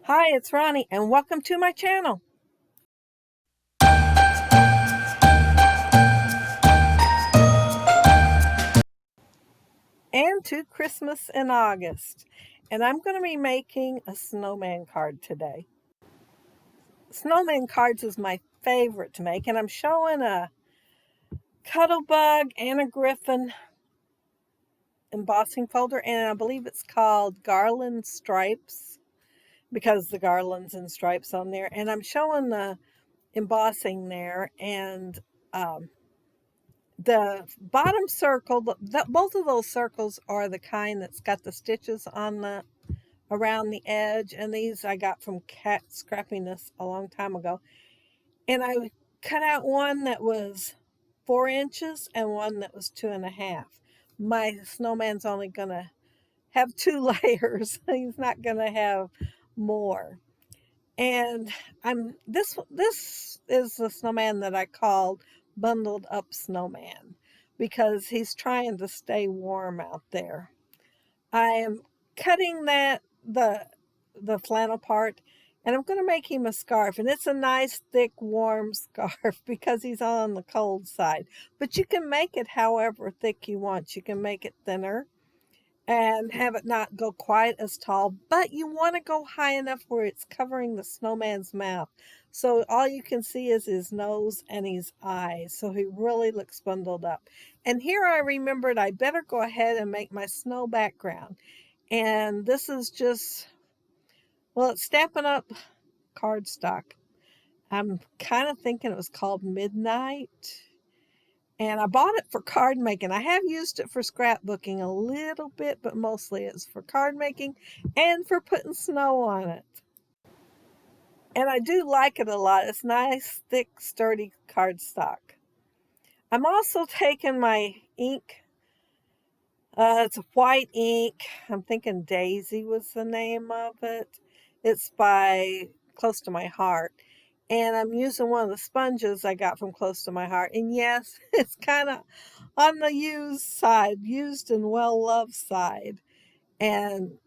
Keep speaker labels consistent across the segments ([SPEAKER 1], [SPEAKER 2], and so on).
[SPEAKER 1] Hi, it's Roni, and welcome to my channel. And to Christmas in August. And I'm going to be making a snowman card today. Snowman cards is my favorite to make, and I'm showing a Cuttlebug and a Griffin embossing folder, and I believe it's called Garland Stripes because the garlands and stripes on there. And I'm showing the embossing there, and the bottom circle, both of those circles are the kind that's got the stitches on the around the edge, and these I got from Cat Scrappiness a long time ago. And I cut out one that was 4 inches and one that was 2.5. My snowman's only gonna have 2 layers. He's not gonna have more. And this is the snowman that I called Bundled Up Snowman because he's trying to stay warm out there. I am cutting the flannel part, and I'm going to make him a scarf, and it's a nice thick warm scarf because he's on the cold side. But you can make it however thick you want. You can make it thinner and have it not go quite as tall, but you want to go high enough where it's covering the snowman's mouth. So all you can see is his nose and his eyes. So he really looks bundled up. And here I remembered I better go ahead and make my snow background. And this is just, well, it's Stampin' Up! Cardstock. I'm kind of thinking it was called Midnight. And I bought it for card making. I have used it for scrapbooking a little bit, but mostly it's for card making and for putting snow on it. And I do like it a lot. It's nice, thick, sturdy cardstock. I'm also taking my ink. It's white ink. I'm thinking Daisy was the name of it. It's by Close to My Heart. And I'm using one of the sponges I got from Close to My Heart. And yes, it's kind of on the used side, used and well-loved side. And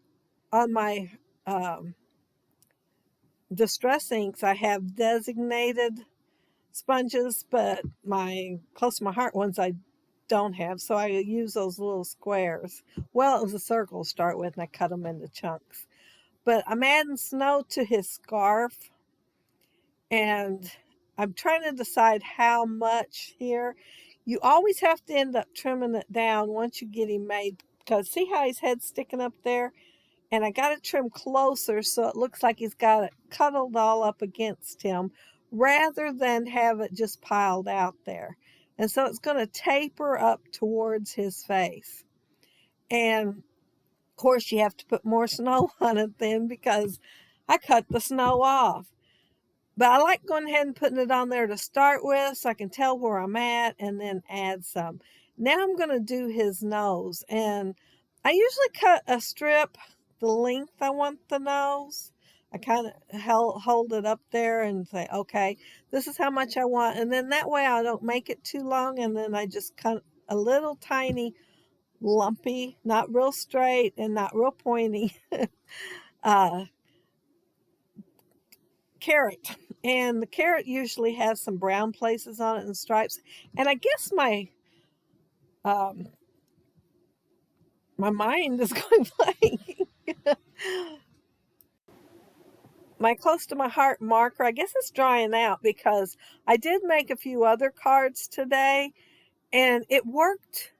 [SPEAKER 1] on my distress inks, I have designated sponges, but my Close to My Heart ones I don't have, so I use those little squares. Well, it was a circle to start with, and I cut them into chunks. But I'm adding snow to his scarf, and I'm trying to decide how much here. You always have to end up trimming it down once you get him made, because see how his head's sticking up there? And I got to trim closer so it looks like he's got it cuddled all up against him rather than have it just piled out there. And so it's going to taper up towards his face. And of course, you have to put more snow on it then because I cut the snow off. But I like going ahead and putting it on there to start with so I can tell where I'm at and then add some. Now I'm going to do his nose. And I usually cut a strip the length I want the nose. I kind of hold it up there and say, okay, this is how much I want. And then that way I don't make it too long. And then I just cut a little tiny lumpy, not real straight and not real pointy carrot. And the carrot usually has some brown places on it and stripes. And I guess my mind is going blank. My Close to My Heart marker, I guess it's drying out because I did make a few other cards today and it worked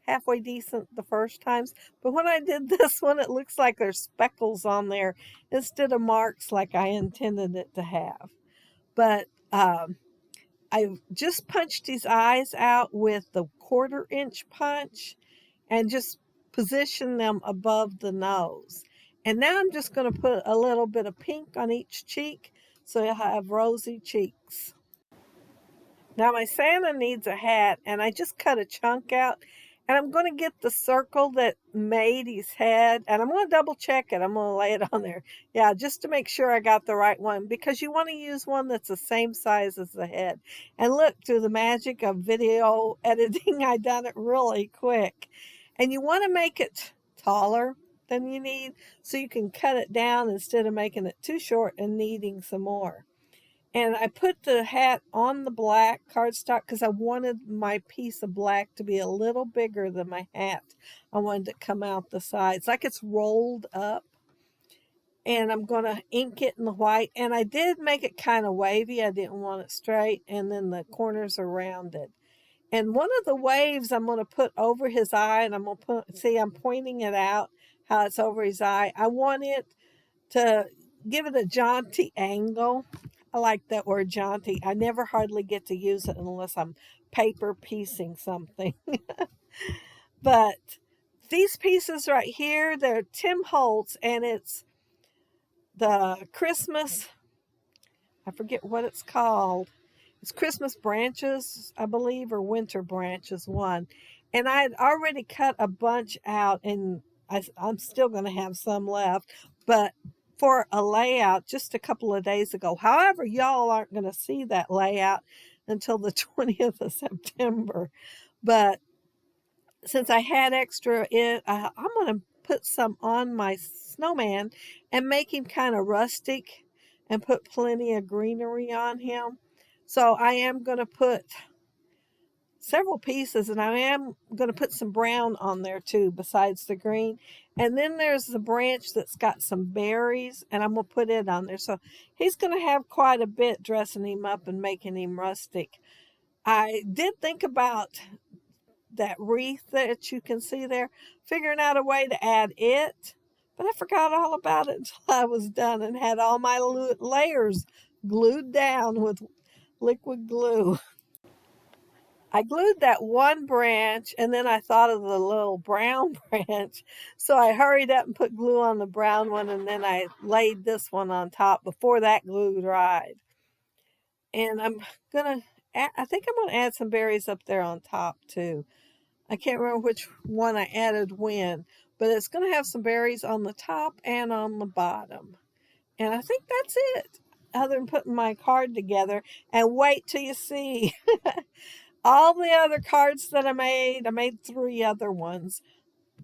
[SPEAKER 1] halfway decent the first times. But when I did this one, it looks like there's speckles on there instead of marks like I intended it to have. But I just punched his eyes out with the 1/4 inch punch and just position them above the nose. And now I'm just going to put a little bit of pink on each cheek so you'll have rosy cheeks. Now my Santa needs a hat, and I just cut a chunk out, and I'm going to get the circle that made his head, and I'm going to double check it. I'm going to lay it on there. Yeah, just to make sure I got the right one, because you want to use one that's the same size as the head. And look, through the magic of video editing, I done it really quick. And you want to make it taller than you need, so you can cut it down instead of making it too short and needing some more. And I put the hat on the black cardstock because I wanted my piece of black to be a little bigger than my hat. I wanted it to come out the sides like it's rolled up. And I'm going to ink it in the white. And I did make it kind of wavy. I didn't want it straight. And then the corners are rounded. And one of the waves I'm going to put over his eye, and I'm going to put, see, I'm pointing it out, how it's over his eye. I want it to give it a jaunty angle. I like that word jaunty. I never hardly get to use it unless I'm paper piecing something. But these pieces right here, they're Tim Holtz, and it's the Christmas, I forget what it's called. It's Christmas branches, I believe, or winter branches one. And I had already cut a bunch out, and I'm still going to have some left, but for a layout just a couple of days ago. However, y'all aren't going to see that layout until the 20th of September. But since I had extra, I'm going to put some on my snowman and make him kind of rustic and put plenty of greenery on him. So I am going to put several pieces, and I am going to put some brown on there too besides the green. And then there's the branch that's got some berries, and I'm going to put it on there. So he's going to have quite a bit dressing him up and making him rustic. I did think about that wreath that you can see there, figuring out a way to add it, but I forgot all about it until I was done and had all my layers glued down with liquid glue. I glued that one branch, and then I thought of the little brown branch, so I hurried up and put glue on the brown one, and then I laid this one on top before that glue dried. And I think I'm gonna add some berries up there on top too. I can't remember which one I added when, but it's gonna have some berries on the top and on the bottom. And I think that's it, other than putting my card together. And wait till you see all the other cards that I made 3 other ones.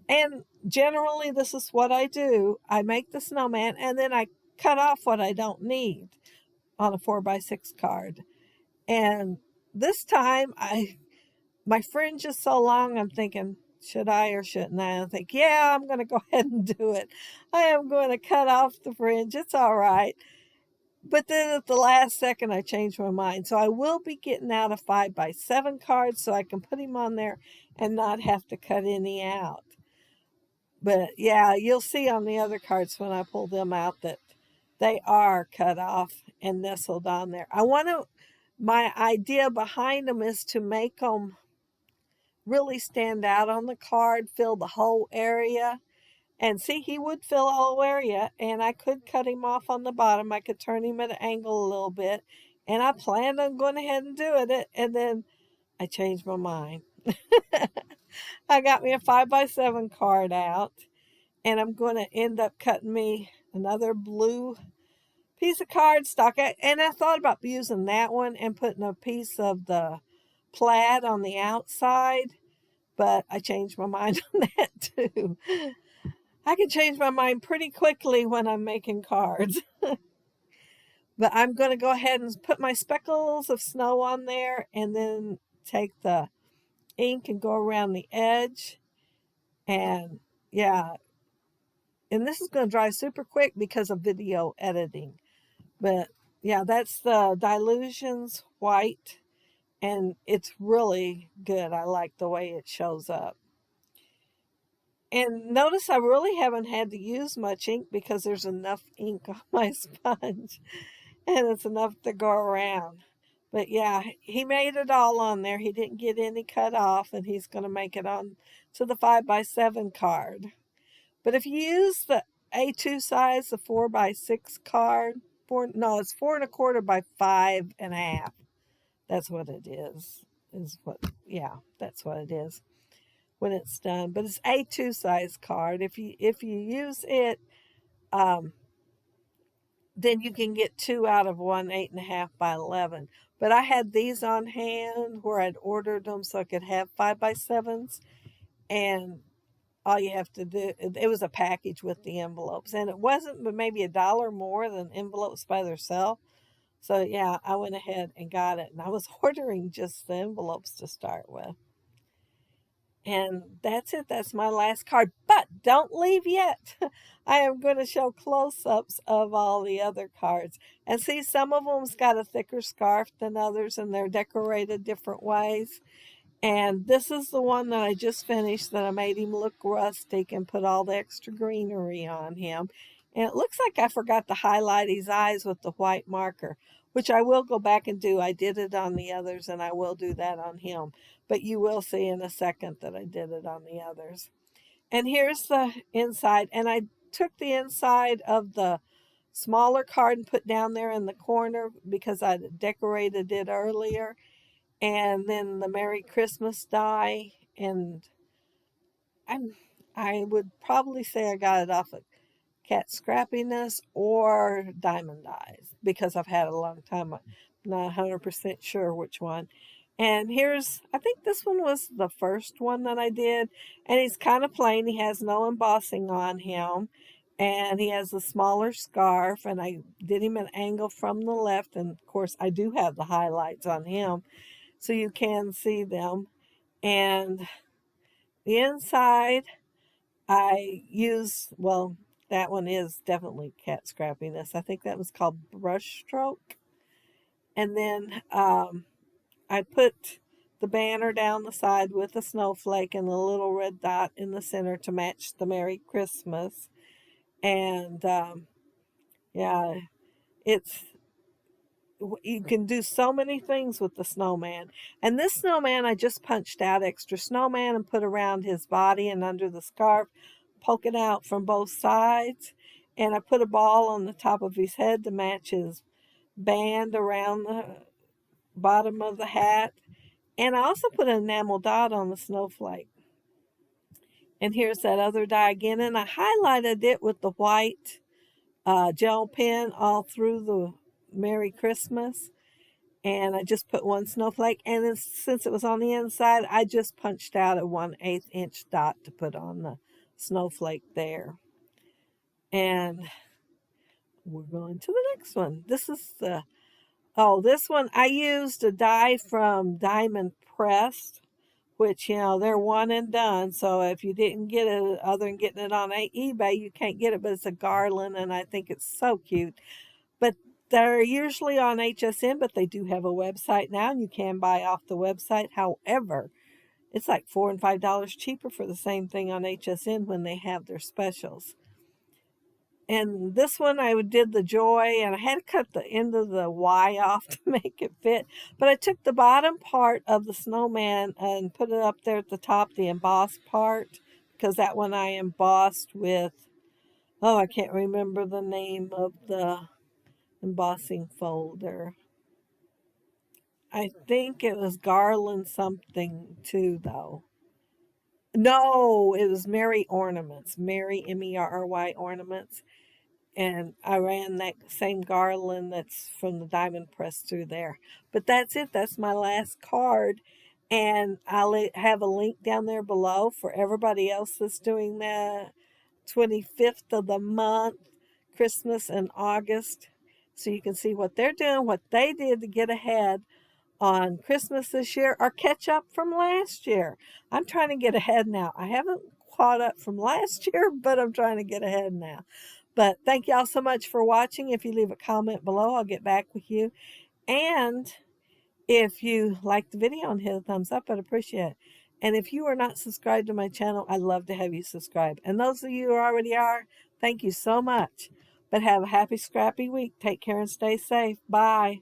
[SPEAKER 1] And generally, this is what I do. I make the snowman, and then I cut off what I don't need on a 4x6 card. And this time, my fringe is so long, I'm thinking, should I or shouldn't I? I think, yeah, I'm going to go ahead and do it. I am going to cut off the fringe. It's all right. But then at the last second, I changed my mind. So I will be getting out a 5x7 card so I can put him on there and not have to cut any out. But yeah, you'll see on the other cards when I pull them out that they are cut off and nestled on there. My idea behind them is to make them really stand out on the card, fill the whole area. And see, he would fill the whole area, and I could cut him off on the bottom. I could turn him at an angle a little bit, and I planned on going ahead and doing it, and then I changed my mind. I got me a 5x7 card out, and I'm going to end up cutting me another blue piece of cardstock. And I thought about using that one and putting a piece of the plaid on the outside, but I changed my mind on that too. I can change my mind pretty quickly when I'm making cards. But I'm going to go ahead and put my speckles of snow on there, and then take the ink and go around the edge. And yeah, and this is going to dry super quick because of video editing. But yeah, that's the Dilutions white, and it's really good. I like the way it shows up. And notice I really haven't had to use much ink because there's enough ink on my sponge, and it's enough to go around. But yeah, he made it all on there. He didn't get any cut off, and he's going to make it on to the 5x7 card. But if you use the A2 size, the 4x6 card, it's 4 1/4 by 5 1/2. That's what it is. That's what it is when it's done. But it's A2 size card. If you use it, then you can get 2 out of one 8 1/2 by 11. But I had these on hand where I'd ordered them so I could have 5x7s, and all you have to do, it was a package with the envelopes, and it wasn't but maybe $1 more than envelopes by themselves. So yeah, I went ahead and got it, and I was ordering just the envelopes to start with. And that's it. That's my last card. But don't leave yet. I am going to show close-ups of all the other cards. And see, some of them's got a thicker scarf than others, and they're decorated different ways. And this is the one that I just finished that I made him look rustic and put all the extra greenery on him. And it looks like I forgot to highlight his eyes with the white marker, which I will go back and do. I did it on the others, and I will do that on him. But you will see in a second that I did it on the others. And here's the inside. And I took the inside of the smaller card and put down there in the corner because I decorated it earlier. And then the Merry Christmas die. And I would probably say I got it off of Cat Scrappiness or Diamond Eyes because I've had it a long time. I'm not 100% sure which one. And here's, I think this one was the first one that I did. And he's kind of plain. He has no embossing on him. And he has a smaller scarf. And I did him an angle from the left. And of course, I do have the highlights on him, so you can see them. And the inside, I use, well, that one is definitely Cat Scrappiness. I think that was called Brush Stroke. And then I put the banner down the side with a snowflake and a little red dot in the center to match the Merry Christmas. And yeah, it's, you can do so many things with the snowman. And this snowman, I just punched out extra snowman and put around his body and under the scarf, poking out from both sides. And I put a ball on the top of his head to match his band around the bottom of the hat. And I also put an enamel dot on the snowflake. And here's that other die again. And I highlighted it with the white gel pen all through the Merry Christmas. And I just put one snowflake. And then, since it was on the inside, I just punched out a 1/8 inch dot to put on the snowflake there. And we're going to the next one. This is the, oh, this one I used a die from Diamond Pressed, which, you know, they're one and done. So if you didn't get it, other than getting it on eBay, you can't get it. But it's a garland, and I think it's so cute. But they're usually on HSN, but they do have a website now, and you can buy off the website. However, it's like $4 and $5 cheaper for the same thing on HSN when they have their specials. And this one I did the joy, and I had to cut the end of the Y off to make it fit. But I took the bottom part of the snowman and put it up there at the top, the embossed part, because that one I embossed with, oh, I can't remember the name of the embossing folder. I think it was Garland something too, though. No, it was Merry Ornaments, Merry Merry Ornaments. And I ran that same garland that's from the Diamond Press through there. But that's it. That's my last card. And I'll have a link down there below for everybody else that's doing the 25th of the month, Christmas and August. So you can see what they're doing, what they did to get ahead on Christmas this year or catch up from last year. I'm trying to get ahead now. I haven't caught up from last year, but I'm trying to get ahead now. But thank y'all so much for watching. If you leave a comment below, I'll get back with you. And if you like the video and hit a thumbs up, I'd appreciate it. And if you are not subscribed to my channel, I'd love to have you subscribe. And those of you who already are, thank you so much. But have a happy, scrappy week. Take care and stay safe. Bye.